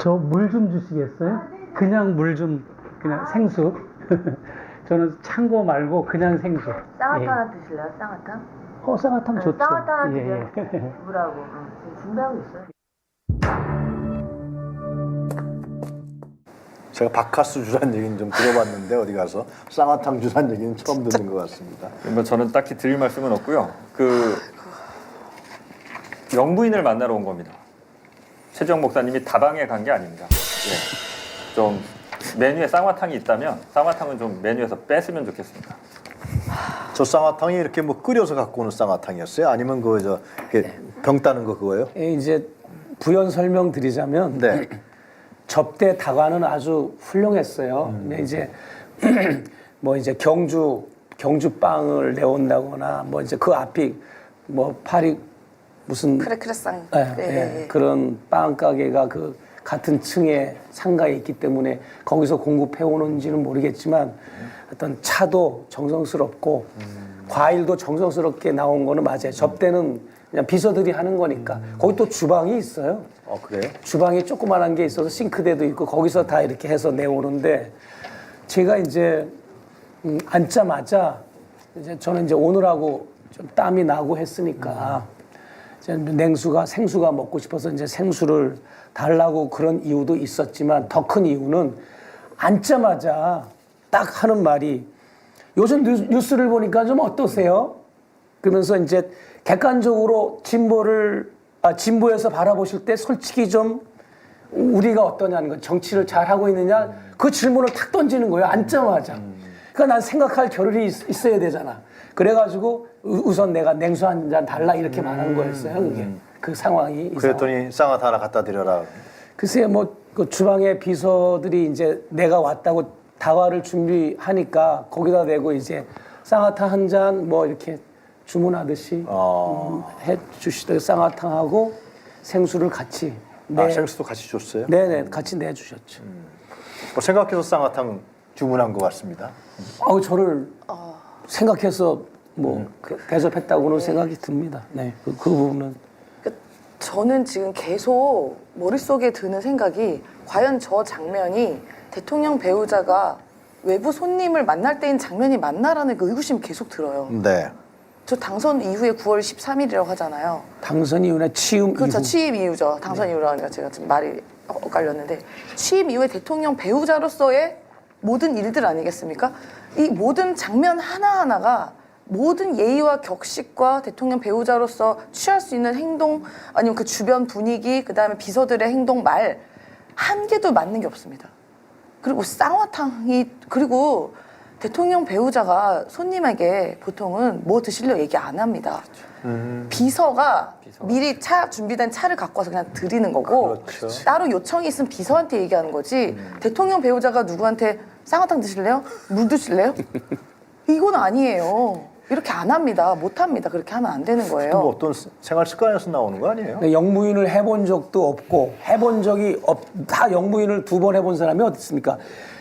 저 물 좀 주시겠어요? 그냥 물 좀, 그냥 생수. 저는 찬 거 말고 그냥 생수. 쌍화탕 예. 하나 드실래요? 쌍화탕? 쌍화탕 좋죠. 쌍화탕 하나 예, 드세요. 예. 물하고. 지금 준비하고 있어요. 제가 바카스 주란 얘기는 좀 들어봤는데 어디 가서 쌍화탕 주란 얘기는 처음 듣는 것 같습니다. 뭐 저는 딱히 드릴 말씀은 없고요. 그 영부인을 만나러 온 겁니다. 최지영 목사님이 다방에 간 게 아닙니다. 예. 좀 메뉴에 쌍화탕이 있다면 쌍화탕은 좀 메뉴에서 뺐으면 좋겠습니다. 저 쌍화탕이 이렇게 뭐 끓여서 갖고 오는 쌍화탕이었어요? 아니면 그 저 병 따는 거 그거예요? 예, 이제 부연 설명드리자면 네. 접대 다과는 아주 훌륭했어요. 근데 이제 뭐 이제 경주 빵을 내온다거나 뭐 이제 그 앞이 뭐 파리 무슨 크레크레쌍. 예, 그런 빵 가게가 그 같은 층에 상가에 있기 때문에 거기서 공급해 오는지는 모르겠지만 어떤 차도 정성스럽고 과일도 정성스럽게 나온 거는 맞아요. 접대는 그냥 비서들이 하는 거니까. 거기 또 주방이 있어요. 그래요? 주방이 조그만한 게 있어서 싱크대도 있고 거기서 다 이렇게 해서 내오는데 제가 이제 앉자마자 이제 저는 이제 오늘하고 좀 땀이 나고 했으니까 이제 생수가 먹고 싶어서 이제 생수를 달라고 그런 이유도 있었지만 더 큰 이유는 앉자마자 딱 하는 말이 요즘 뉴스를 보니까 좀 어떠세요? 그러면서 이제 객관적으로 진보에서 바라보실 때 솔직히 좀 우리가 어떠냐는 거, 정치를 잘 하고 있느냐 그 질문을 탁 던지는 거예요. 앉자마자. 그러니까 난 생각할 겨를이 있어야 되잖아. 그래가지고 우선 내가 냉수 한 잔 달라 이렇게 말한 거였어요. 그게 그 상황이. 그랬더니 쌍화탕 하나 갖다 드려라. 글쎄요, 뭐 그 주방에 비서들이 이제 내가 왔다고 다과를 준비하니까 거기다 대고 이제 쌍화탕 한 잔 뭐 이렇게 주문하듯이 해주시더라고요. 쌍화탕하고 생수를 같이. 생수도 같이 줬어요? 네네, 같이 내주셨죠. 생각해서 쌍화탕 주문한 것 같습니다. 저를 생각해서 뭐 대접했다고는 생각이 듭니다. 네, 그 부분은. 저는 지금 계속 머릿속에 드는 생각이 과연 저 장면이 대통령 배우자가 외부 손님을 만날 때인 장면이 맞나라는 그 의구심이 계속 들어요. 네. 저 당선 이후에 9월 13일이라고 하잖아요. 당선 이후나 취임 그렇죠. 이후. 취임 이후죠. 당선 이후라고 하니까 제가 지금 말이 엇갈렸는데 취임 이후에 대통령 배우자로서의 모든 일들 아니겠습니까? 이 모든 장면 하나하나가 모든 예의와 격식과 대통령 배우자로서 취할 수 있는 행동 아니면 그 주변 분위기 그다음에 비서들의 행동 말 한 개도 맞는 게 없습니다. 그리고 쌍화탕이 그리고 대통령 배우자가 손님에게 보통은 뭐 드실래요 얘기 안 합니다. 비서가 미리 준비된 차를 갖고 와서 그냥 드리는 거고 그렇죠. 따로 요청이 있으면 비서한테 얘기하는 거지 대통령 배우자가 누구한테 쌍화탕 드실래요? 물 드실래요? 이건 아니에요. 이렇게 안 합니다. 못 합니다. 그렇게 하면 안 되는 거예요. 뭐 어떤 생활 습관에서 나오는 거 아니에요? 영부인을 해본 적도 없고 해본 적이 다 영부인을 2번 해본 사람이 어디 있습니까?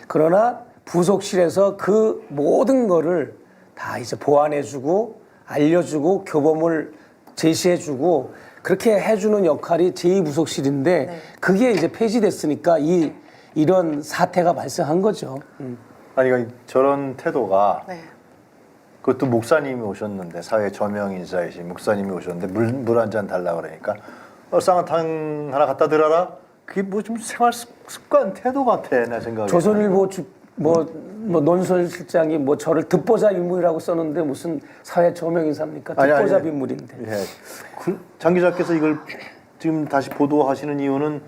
그러나 부속실에서 그 모든 거를 다 이제 보완해주고 알려주고 교범을 제시해주고 그렇게 해주는 역할이 제2부속실인데 네. 그게 이제 폐지됐으니까 이런 사태가 발생한 거죠. 아니 그러니까 저런 태도가 네. 그것도 목사님이 오셨는데 사회 저명 인사이신 목사님이 오셨는데 물 한 잔 달라 그러니까 쌍화탕 하나 갖다 드려라. 그게 뭐 좀 생활 습관 태도 같아 내 생각에. 조선일보 뭐 논설실장이 뭐 저를 듣보잡 인물이라고 썼는데 무슨 사회 저명 인사입니까? 듣보잡 인물인데. 예. 장 기자께서 이걸 지금 다시 보도하시는 이유는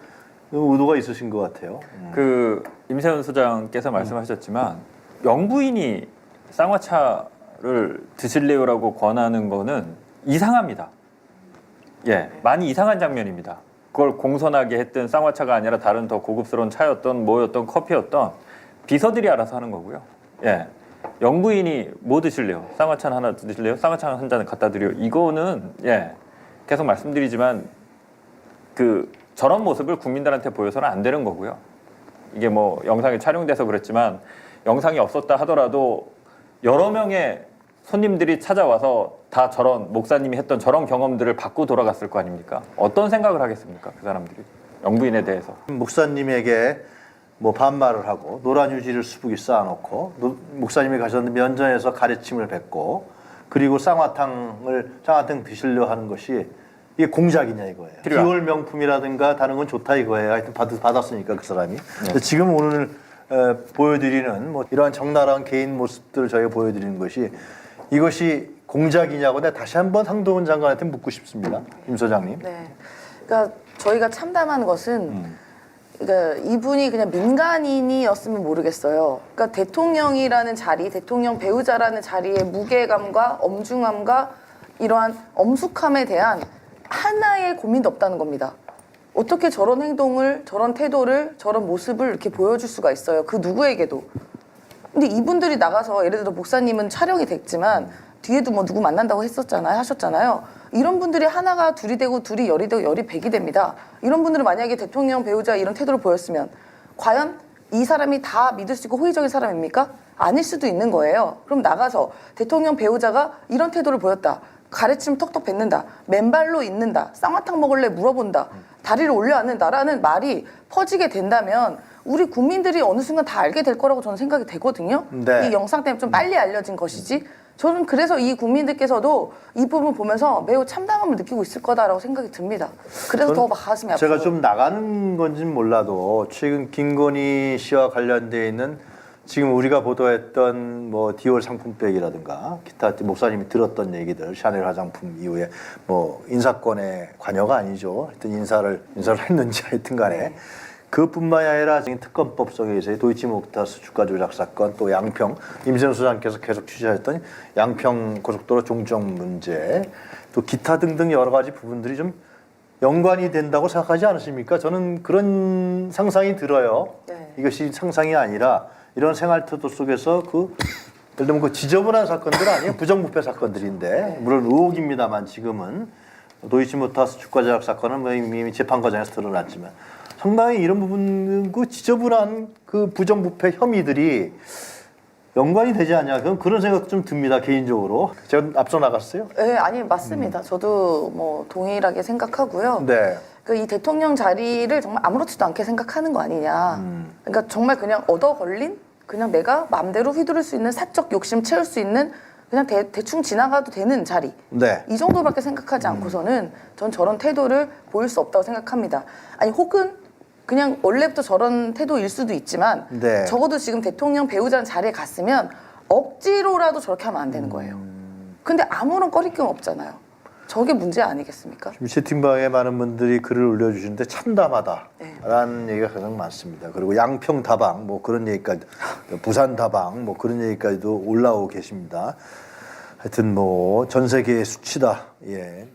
의도가 있으신 것 같아요. 그 임세훈 소장께서 말씀하셨지만 영부인이 쌍화차를 드실래요라고 권하는 거는 이상합니다. 예, 많이 이상한 장면입니다. 그걸 공손하게 했던 쌍화차가 아니라 다른 더 고급스러운 차였던 뭐였던 커피였던 비서들이 알아서 하는 거고요. 예, 영부인이 뭐 드실래요? 쌍화차 하나 드실래요? 쌍화차 한 잔 갖다 드려. 이거는 예, 계속 말씀드리지만 그 저런 모습을 국민들한테 보여서는 안 되는 거고요. 이게 뭐 영상이 촬영돼서 그랬지만 영상이 없었다 하더라도 여러 명의 손님들이 찾아와서 다 저런 목사님이 했던 저런 경험들을 받고 돌아갔을 거 아닙니까? 어떤 생각을 하겠습니까? 그 사람들이. 영부인에 대해서. 목사님에게 뭐 반말을 하고 노란 유지를 수북이 쌓아놓고 목사님이 가셨는데 면전에서 가르침을 뱉고 그리고 쌍화탕 드시려 하는 것이 이게 공작이냐 이거예요. 필요한. 디올 명품이라든가 다른 건 좋다 이거예요. 하여튼 받았으니까 그 사람이. 근데 지금 오늘 보여드리는 뭐 이러한 적나라한 개인 모습들을 저희가 보여드리는 것이 이것이 공작이냐고 내가 다시 한번 한동훈 장관한테 묻고 싶습니다. 임 소장님. 네. 그러니까 저희가 참담한 것은 그러니까 이분이 그냥 민간인이었으면 모르겠어요. 그러니까 대통령이라는 자리, 대통령 배우자라는 자리의 무게감과 엄중함과 이러한 엄숙함에 대한 하나의 고민도 없다는 겁니다. 어떻게 저런 행동을, 저런 태도를, 저런 모습을 이렇게 보여줄 수가 있어요. 그 누구에게도. 근데 이분들이 나가서 예를 들어 목사님은 촬영이 됐지만 뒤에도 뭐 누구 만난다고 하셨잖아요. 이런 분들이 하나가 둘이 되고 둘이 열이 되고 열이 백이 됩니다. 이런 분들은 만약에 대통령 배우자 이런 태도를 보였으면 과연 이 사람이 다 믿을 수 있고 호의적인 사람입니까? 아닐 수도 있는 거예요. 그럼 나가서 대통령 배우자가 이런 태도를 보였다. 가래침을 턱턱 뱉는다. 맨발로 있는다. 쌍화탕 먹을래 물어본다. 다리를 올려 앉는다라는 말이 퍼지게 된다면 우리 국민들이 어느 순간 다 알게 될 거라고 저는 생각이 되거든요. 네. 이 영상 때문에 좀 빨리 알려진 것이지. 저는 그래서 이 국민들께서도 이 부분 보면서 매우 참담함을 느끼고 있을 거다라고 생각이 듭니다. 그래서 더 가슴이 아프고. 제가 좀 나가는 건지는 몰라도 최근 김건희 씨와 관련돼 있는 지금 우리가 보도했던 뭐 디올 상품백이라든가 기타 목사님이 들었던 얘기들 샤넬 화장품 이후에 뭐 인사권의 관여가 아니죠. 하여튼 인사를 했는지 하여튼간에 그뿐만이 아니라 지금 특검법 속에서의 도이치모터스 주가 조작 사건 또 양평 임세훈 소장께서 계속 취재하셨던 양평 고속도로 종정 문제 또 기타 등등 여러 가지 부분들이 좀 연관이 된다고 생각하지 않으십니까? 저는 그런 상상이 들어요. 네. 이것이 상상이 아니라 이런 생활 태도 속에서 예를 들면 그 지저분한 사건들 아니에요? 부정부패 사건들인데 물론 의혹입니다만 지금은 도이치모터스 주가 조작 사건은 뭐 이미 재판 과정에서 드러났지만 상당히 이런 부분 그 지저분한 그 부정부패 혐의들이 연관이 되지 않냐 그런 생각 좀 듭니다 개인적으로. 제가 앞서 나갔어요? 네, 아니 맞습니다. 저도 뭐 동일하게 생각하고요. 네. 그 이 대통령 자리를 정말 아무렇지도 않게 생각하는 거 아니냐. 그러니까 정말 그냥 얻어 걸린 그냥 내가 마음대로 휘두를 수 있는 사적 욕심 채울 수 있는 그냥 대충 지나가도 되는 자리. 네. 이 정도밖에 생각하지 않고서는 전 저런 태도를 보일 수 없다고 생각합니다. 아니 혹은 그냥 원래부터 저런 태도일 수도 있지만 네. 적어도 지금 대통령 배우자는 자리에 갔으면 억지로라도 저렇게 하면 안 되는 거예요. 근데 아무런 꺼리낌 없잖아요. 저게 문제 아니겠습니까? 지금 채팅방에 많은 분들이 글을 올려주시는데 참담하다라는 네. 얘기가 가장 많습니다. 그리고 양평 다방 뭐 그런 얘기까지, 부산 다방 뭐 그런 얘기까지도 올라오고 계십니다. 하여튼 뭐 전 세계의 수치다. 예.